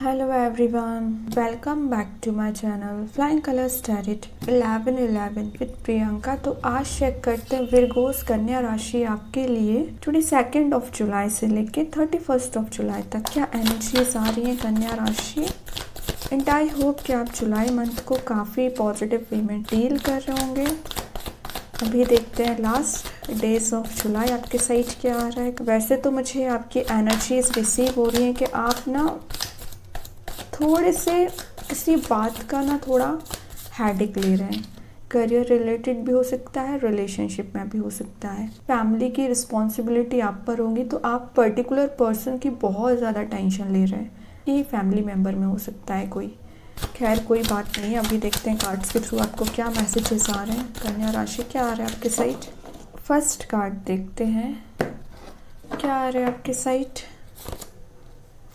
Hello everyone, welcome back to my channel Flying Colors Tarot 11/11 with Priyanka. तो आज check करते हैं विरगोस कन्या राशि आपके लिए 22 ऑफ जुलाई से लेके 31 ऑफ जुलाई तक क्या एनर्जीज आ रही हैं कन्या राशि। एंड आई होप कि आप जुलाई मंथ को काफ़ी पॉजिटिव वे में डील कर रहे होंगे। अभी देखते हैं लास्ट डेज ऑफ जुलाई आपके साइड क्या आ रहा है। वैसे तो मुझे आपकी एनर्जीज रिसीव हो रही हैं कि आप ना थोड़े से किसी बात का ना थोड़ा हेडेक ले रहे हैं। करियर रिलेटेड भी हो सकता है, रिलेशनशिप में भी हो सकता है। फैमिली की रिस्पॉन्सिबिलिटी आप पर होगी तो आप पर्टिकुलर पर्सन की बहुत ज़्यादा टेंशन ले रहे हैं। ये फैमिली मेम्बर में हो सकता है कोई। खैर कोई बात नहीं है, अभी देखते हैं कार्ड्स के थ्रू आपको क्या मैसेजेस आ रहे हैं। कन्या राशि क्या आ रहा है आपके साइड। फर्स्ट कार्ड देखते हैं क्या आ रहा है आपके साइड।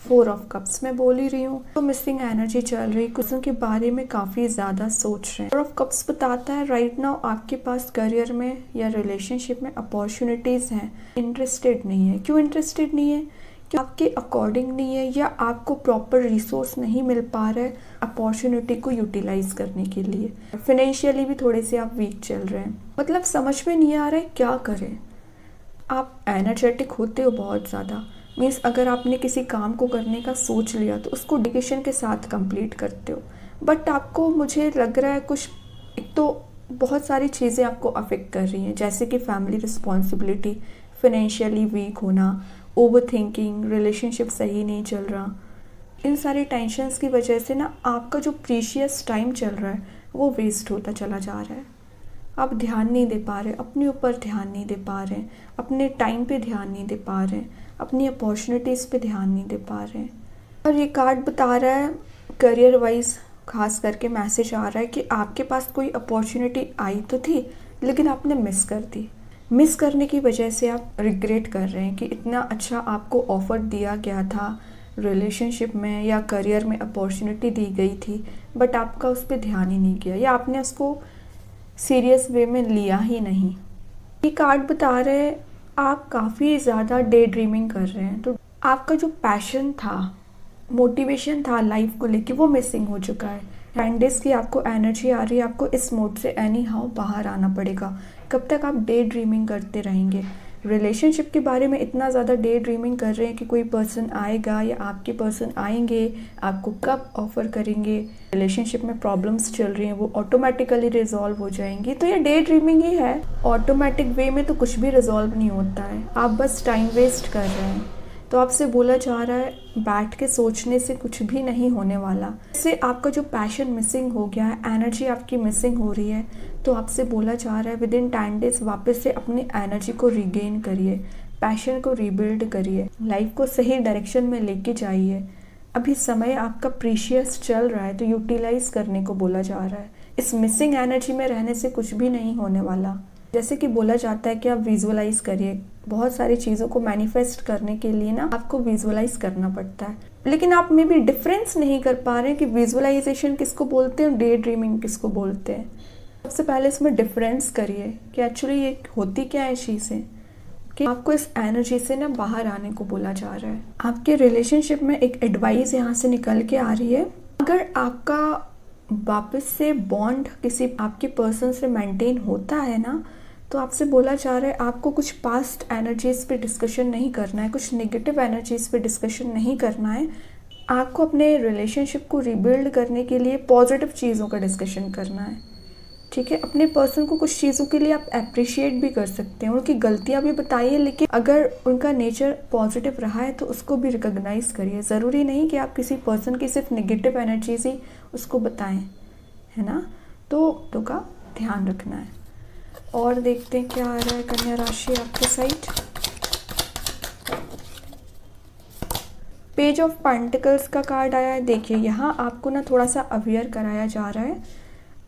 4 of cups. मैं बोल ही रही हूँ तो मिसिंग एनर्जी चल रही, कुछ के बारे में काफ़ी ज़्यादा सोच रहे हैं। 4 ऑफ कप्स बताता है राइट नाउ आपके पास करियर में या रिलेशनशिप में अपॉर्चुनिटीज़ हैं, इंटरेस्टेड नहीं है। क्यों इंटरेस्टेड नहीं है? कि आपके अकॉर्डिंग नहीं है या आपको प्रॉपर रिसोर्स नहीं मिल पा रहा है अपॉर्चुनिटी को यूटिलाइज करने के लिए। फाइनेंशियली भी थोड़े से आप वीक चल रहे हैं, मतलब समझ में नहीं आ रहा है क्या करें। आप एनर्जेटिक होते हो बहुत ज़्यादा, मीन्स अगर आपने किसी काम को करने का सोच लिया तो उसको डेडिकेशन के साथ कंप्लीट करते हो। बट आपको मुझे लग रहा है कुछ एक तो बहुत सारी चीज़ें आपको अफेक्ट कर रही हैं, जैसे कि फैमिली रिस्पॉन्सिबिलिटी, फाइनेंशियली वीक होना, ओवर थिंकिंग, रिलेशनशिप सही नहीं चल रहा। इन सारी टेंशन्स की वजह से ना आपका जो प्रीशियस टाइम चल रहा है वो वेस्ट होता चला जा रहा है। आप ध्यान नहीं दे पा रहे, अपने ऊपर ध्यान नहीं दे पा रहे, अपने टाइम पे ध्यान नहीं दे पा रहे, अपनी अपॉर्चुनिटीज़ पे ध्यान नहीं दे पा रहे। और ये कार्ड बता रहा है करियर वाइज खास करके मैसेज आ रहा है कि आपके पास कोई अपॉर्चुनिटी आई तो थी लेकिन आपने मिस कर दी। मिस करने की वजह से आप रिग्रेट कर रहे हैं कि इतना अच्छा आपको ऑफर दिया गया था, रिलेशनशिप में या करियर में अपॉर्चुनिटी दी गई थी, बट आपका उस पर ध्यान ही नहीं गया या आपने उसको सीरियस वे में लिया ही नहीं। ये कार्ड बता रहे हैं आप काफ़ी ज़्यादा डे ड्रीमिंग कर रहे हैं, तो आपका जो पैशन था, मोटिवेशन था लाइफ को लेके, वो मिसिंग हो चुका है। 10 डेज़ की आपको एनर्जी आ रही है, आपको इस मोड से एनी हाउ बाहर आना पड़ेगा। कब तक आप डे ड्रीमिंग करते रहेंगे? रिलेशनशिप के बारे में इतना ज़्यादा डे ड्रीमिंग कर रहे हैं कि कोई पर्सन आएगा या आपके पर्सन आएंगे, आपको कब ऑफर करेंगे। रिलेशनशिप में प्रॉब्लम्स चल रही हैं वो ऑटोमेटिकली रिजॉल्व हो जाएंगी, तो ये डे ड्रीमिंग ही है। ऑटोमेटिक वे में तो कुछ भी रिजॉल्व नहीं होता है, आप बस टाइम वेस्ट कर रहे हैं। तो आपसे बोला जा रहा है बैठ के सोचने से कुछ भी नहीं होने वाला। इससे आपका जो पैशन मिसिंग हो गया है, एनर्जी आपकी मिसिंग हो रही है, तो आपसे बोला जा रहा है विद इन 10 डेज वापस से अपनी एनर्जी को रिगेन करिए, पैशन को रीबिल्ड करिए, लाइफ को सही डायरेक्शन में लेके जाइए। अभी समय आपका प्रीशियस चल रहा है तो यूटिलाइज करने को बोला जा रहा है। इस मिसिंग एनर्जी में रहने से कुछ भी नहीं होने वाला। जैसे कि बोला जाता है कि आप विजुअलाइज करिए, बहुत सारी चीज़ों को मैनिफेस्ट करने के लिए ना आपको विजुअलाइज करना पड़ता है, लेकिन आप में भी डिफरेंस नहीं कर पा रहे हैं कि विजुअलाइजेशन किसको बोलते हैं और डे ड्रीमिंग किसको बोलते हैं। सबसे पहले इसमें डिफरेंस करिए कि एक्चुअली ये होती क्या है चीज़ें, कि आपको इस एनर्जी से ना बाहर आने को बोला जा रहा है। आपके रिलेशनशिप में एक एडवाइस यहाँ से निकल के आ रही है, अगर आपका वापस से बॉन्ड किसी आपके पर्सन से मेंटेन होता है ना, तो आपसे बोला जा रहा है आपको कुछ पास्ट एनर्जीज पे डिस्कशन नहीं करना है, कुछ नेगेटिव एनर्जीज पे डिस्कशन नहीं करना है। आपको अपने रिलेशनशिप को रिबिल्ड करने के लिए पॉजिटिव चीज़ों का डिस्कशन करना है, ठीक है। अपने पर्सन को कुछ चीज़ों के लिए आप अप्रिशिएट भी कर सकते हैं, उनकी गलतियां भी बताइए, लेकिन अगर उनका नेचर पॉजिटिव रहा है तो उसको भी रिकॉग्नाइज करिए। ज़रूरी नहीं कि आप किसी पर्सन की सिर्फ नेगेटिव एनर्जीज ही उसको बताएं, है ना। तो का ध्यान रखना है। और देखते हैं क्या आ रहा है कन्या राशि आपके साइड। पेज ऑफ पेंटिकल्स का कार्ड आया है। देखिए यहाँ आपको ना थोड़ा सा अवेयर कराया जा रहा है,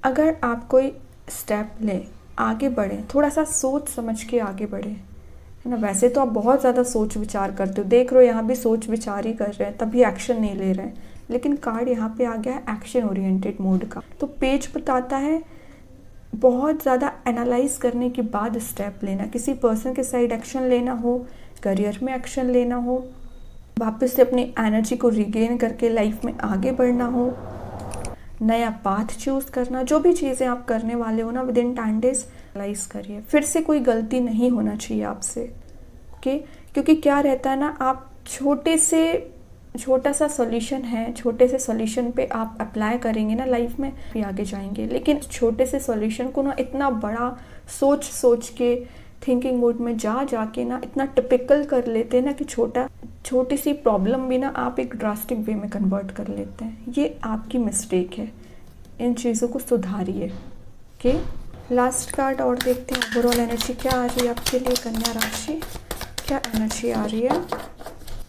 अगर आप कोई स्टेप लें, आगे बढ़ें, थोड़ा सा सोच समझ के आगे बढ़ें, है ना। वैसे तो आप बहुत ज़्यादा सोच विचार करते हो, देख रहे हो यहाँ भी सोच विचार ही कर रहे हैं, तभी एक्शन नहीं ले रहे हैं, लेकिन कार्ड यहाँ पे आ गया है एक्शन ओरिएंटेड मोड का। तो पेज बताता है बहुत ज़्यादा एनालाइज करने के बाद स्टेप लेना, किसी पर्सन के साइड एक्शन लेना हो, करियर में एक्शन लेना हो, वापस से अपनी एनर्जी को रिगेन करके लाइफ में आगे बढ़ना हो, नया पाथ चूज करना, जो भी चीज़ें आप करने वाले हो ना विद इन 10 डेज रियलाइज करिए। फिर से कोई गलती नहीं होना चाहिए आपसे, ओके। क्योंकि क्या रहता है ना, आप छोटा सा सॉल्यूशन है, छोटे से सॉल्यूशन पे आप अप्लाई करेंगे ना लाइफ में, फिर आगे जाएंगे। लेकिन छोटे से सॉल्यूशन को ना इतना बड़ा सोच के थिंकिंग मोड में जाके ना इतना टिपिकल कर लेते हैं ना कि छोटी सी प्रॉब्लम भी ना आप एक ड्रास्टिक वे में कन्वर्ट कर लेते हैं। ये आपकी मिस्टेक है, इन चीज़ों को सुधारिए, ओके। लास्ट कार्ड और देखते हैं ओवरऑल एनर्जी क्या आ रही है आपके लिए कन्या राशि, क्या एनर्जी आ रही है।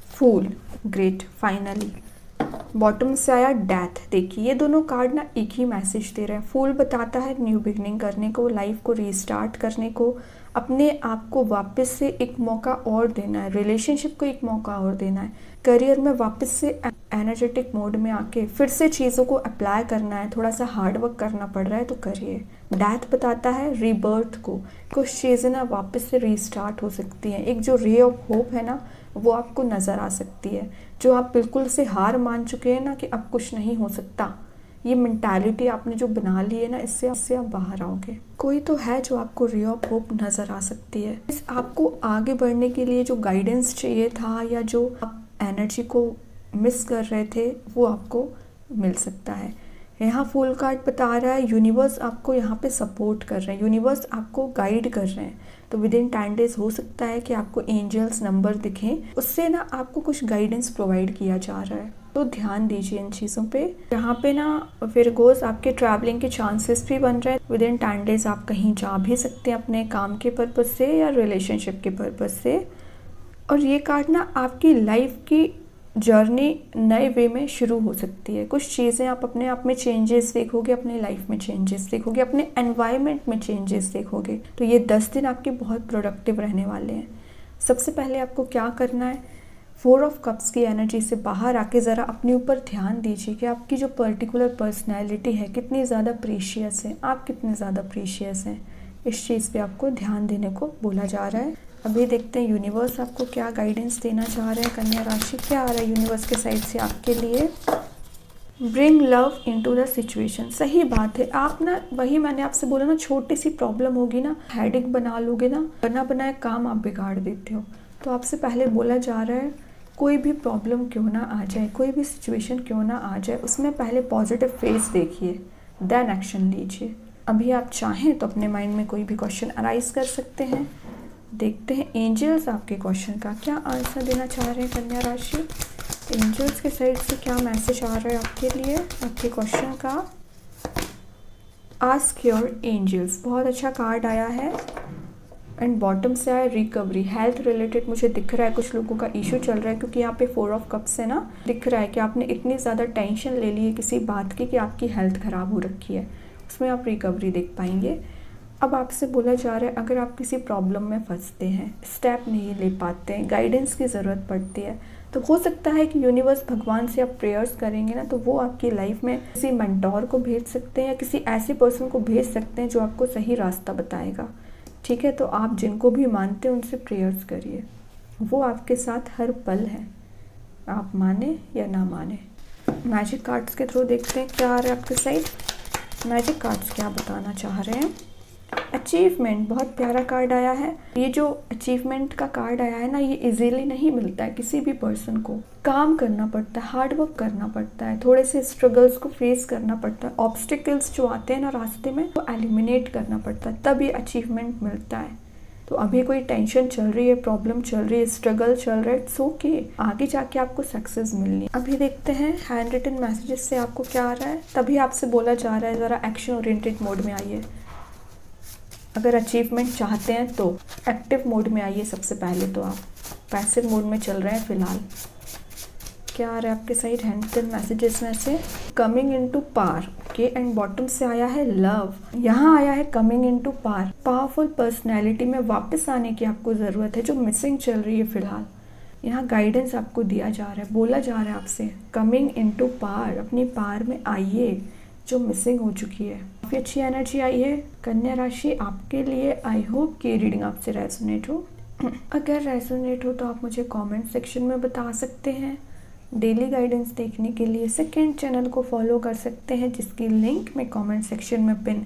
फूल, ग्रेट, फाइनली। बॉटम से आया डेथ। देखिए ये दोनों कार्ड ना एक ही मैसेज दे रहे हैं। फूल बताता है न्यू बिगनिंग करने को, लाइफ को रीस्टार्ट करने को, अपने आप को वापस से एक मौका और देना है, रिलेशनशिप को एक मौका और देना है, करियर में वापस से एनर्जेटिक मोड में आके फिर से चीज़ों को अप्लाई करना है। थोड़ा सा हार्ड वर्क करना पड़ रहा है तो करिए। डेथ बताता है रीबर्थ को, कुछ चीज़ें ना वापस से रीस्टार्ट हो सकती हैं। एक जो रे ऑफ होप है ना वो आपको नज़र आ सकती है। जो आप बिल्कुल से हार मान चुके हैं ना कि अब कुछ नहीं हो सकता, ये मेंटालिटी आपने जो बना ली है ना, इससे आप बाहर आओगे। कोई तो है जो आपको रे ऑफ होप नज़र आ सकती है। आपको आगे बढ़ने के लिए जो गाइडेंस चाहिए था या जो आप एनर्जी को मिस कर रहे थे वो आपको मिल सकता है। यहाँ फुल कार्ड बता रहा है यूनिवर्स आपको यहाँ पे सपोर्ट कर रहे हैं, यूनिवर्स आपको गाइड कर रहे हैं। तो विद इन 10 डेज हो सकता है कि आपको एंजल्स नंबर दिखें, उससे ना आपको कुछ गाइडेंस प्रोवाइड किया जा रहा है। तो ध्यान दीजिए इन चीज़ों पे। यहाँ पे ना विरगोस आपके ट्रैवलिंग के चांसेस भी बन रहे हैं। विद इन 10 डेज आप कहीं जा भी सकते हैं अपने काम के पर्पज़ से या रिलेशनशिप के पर्पज़ से। और ये कार्ड ना आपकी लाइफ की जर्नी नए वे में शुरू हो सकती है। कुछ चीज़ें आप अपने आप में चेंजेस देखोगे, अपने लाइफ में चेंजेस देखोगे, अपने एनवायरनमेंट में चेंजेस देखोगे। तो ये 10 दिन आपके बहुत प्रोडक्टिव रहने वाले हैं। सबसे पहले आपको क्या करना है, 4 ऑफ कप्स की एनर्जी से बाहर आके ज़रा अपने ऊपर ध्यान दीजिए कि आपकी जो पर्टिकुलर पर्सनैलिटी है कितनी ज़्यादा प्रीशियस है, आप कितने ज़्यादा प्रीशियस हैं। इस चीज़ पे आपको ध्यान देने को बोला जा रहा है। अभी देखते हैं यूनिवर्स आपको क्या गाइडेंस देना चाह रहे हैं। कन्या राशि क्या आ रहा है यूनिवर्स के साइड से आपके लिए। Bring love into the situation. सही बात है, आप ना वही मैंने आपसे बोला ना, छोटी सी प्रॉब्लम होगी ना हेडेक बना लोगे ना, बना बनाए काम आप बिगाड़ देते हो। तो आपसे पहले बोला जा रहा है कोई भी प्रॉब्लम क्यों ना आ जाए, कोई भी सिचुएशन क्यों ना आ जाए, उसमें पहले पॉजिटिव फेस देखिए, देन एक्शन लीजिए। अभी आप चाहें तो अपने माइंड में कोई भी क्वेश्चन अराइज कर सकते हैं। देखते हैं एंजल्स आपके क्वेश्चन का क्या आंसर देना चाह रहे हैं कन्या राशि। एंजल्स के साइड से क्या मैसेज आ रहा है आपके लिए, आपके क्वेश्चन का। आस्क योर एंजल्स, बहुत अच्छा कार्ड आया है। एंड बॉटम से आया रिकवरी, हेल्थ रिलेटेड मुझे दिख रहा है कुछ लोगों का इशू चल रहा है, क्योंकि यहाँ पे 4 ऑफ कप्स है ना, दिख रहा है कि आपने इतनी ज़्यादा टेंशन ले ली है किसी बात की कि आपकी हेल्थ ख़राब हो रखी है, उसमें आप रिकवरी देख पाएंगे। अब आपसे बोला जा रहा है अगर आप किसी प्रॉब्लम में फंसते हैं, स्टेप नहीं ले पाते हैं, गाइडेंस की ज़रूरत पड़ती है, तो हो सकता है कि यूनिवर्स भगवान से आप प्रेयर्स करेंगे ना, तो वो आपकी लाइफ में किसी मेंटोर को भेज सकते हैं या किसी ऐसे पर्सन को भेज सकते हैं जो आपको सही रास्ता बताएगा। ठीक है, तो आप जिनको भी मानते हैं उनसे प्रेयर्स करिए, वो आपके साथ हर पल है, आप माने या ना माने। मैजिक कार्ड्स के थ्रू देखते हैं क्या आ रहा है आपके साइड। मैजिक कार्ड्स क्या बताना चाह रहे हैं। अचीवमेंट, बहुत प्यारा कार्ड आया है। ये जो अचीवमेंट का कार्ड आया है ना, ये इजीली नहीं मिलता है किसी भी पर्सन को। काम करना पड़ता है, हार्ड वर्क करना पड़ता है, थोड़े से स्ट्रगल्स को फेस करना पड़ता है, ऑब्स्टिकल्स जो आते हैं ना रास्ते में वो एलिमिनेट करना पड़ता है, तब ये अचीवमेंट मिलता है। तो अभी कोई टेंशन चल रही है, प्रॉब्लम चल रही है, स्ट्रगल चल रहा है, इट्स ओके, आगे जाके आपको सक्सेस मिलनी है। अभी देखते हैं हैंड रिटन मैसेजेस से आपको क्या आ रहा है। तभी आपसे बोला जा रहा है ज़रा एक्शन ओरिएंटेड मोड में आइए। अगर अचीवमेंट चाहते हैं तो एक्टिव मोड में आइए। सबसे पहले तो आप पैसिव मोड में चल रहे हैं फिलहाल। क्या आ रहा है आपके साइड हैंड रिटन मैसेजेस में से। Coming into power, okay. And bottom से आया है लव, यहाँ आया है coming into power. Powerful personality में वापस आने की आपको ज़रूरत है जो मिसिंग चल रही है फिलहाल। यहाँ गाइडेंस आपको दिया जा रहा है, बोला जा रहा है आपसे कमिंग इनटू पार, अपनी पार में आइए जो मिसिंग हो चुकी है। काफ़ी अच्छी एनर्जी आई है कन्या राशि आपके लिए। आई होप कि रीडिंग आपसे रेजोनेट हो। अगर रेजोनेट हो तो आप मुझे कमेंट सेक्शन में बता सकते हैं। डेली गाइडेंस देखने के लिए सेकंड चैनल को फॉलो कर सकते हैं, जिसकी लिंक मैं कमेंट सेक्शन में पिन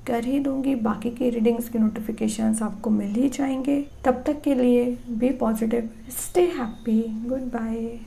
कर ही दूंगी। बाकी की रीडिंग्स के नोटिफिकेशंस आपको मिल ही जाएंगे। तब तक के लिए be positive, stay happy, good bye.